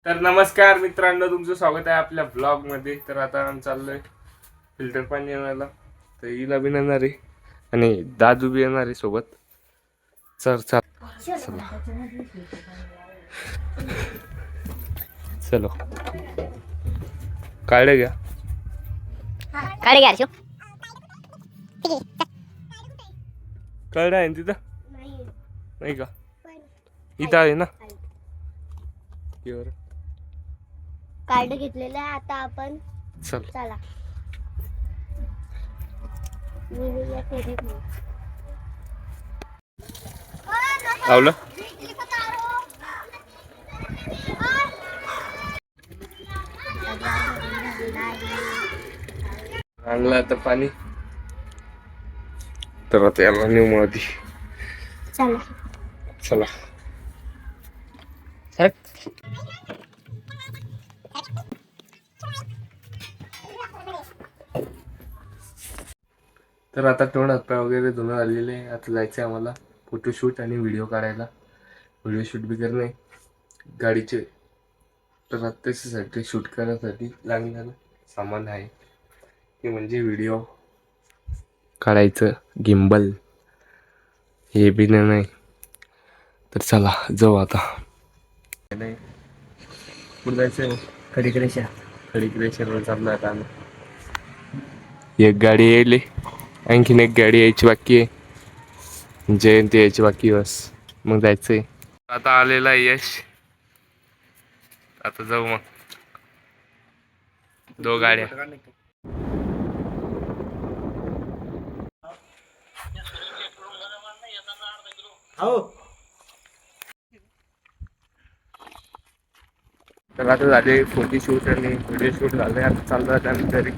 तर नमस्कार मित्रांनो, तुमचं स्वागत आहे आपल्या ब्लॉग मध्ये. तर आता आम्ही चाललोय फिल्टर पाणी आणायला. तर हिला बी येणार आहे आणि दादू बी येणार आहे सोबत. चला चलो, काढे घ्या. काढे घ्या अर्शू. कळलं आहे ना तिथं? नाही का? इथं आहे ना? कार्ड घेतलेलं आहे. आता आपण चला लावलं. आणलं आता पाणी. तर आता याला नेऊ आधी. चला चला. तर आता तोंड हातपाय वगैरे धुणं आलेले आहे. आता जायचं आहे आम्हाला फोटोशूट आणि व्हिडिओ काढायला. व्हिडिओ शूट बी करणे गाडीचे. तर आता त्याच्यासाठी शूट करण्यासाठी लागणारं सामान आहे ते म्हणजे व्हिडिओ काढायचं गिम्बल. हे बी नाही. तर चला जाऊ आता. नाही कुठं जायचं? खडीकरेश्वरवर चाललो आता आम्ही. एक गाडी येईल, आणखीन एक गाडी यायची बाकी आहे. जयंती यायची बाकी बस, मग जायचंय. आता आलेला आहे यश. आता जाऊ मग. 2 गाड्या. तर आता झाले फोटो शूट आणि व्हिडिओ शूट झाले. आता चाललो आहे आम्ही घरी.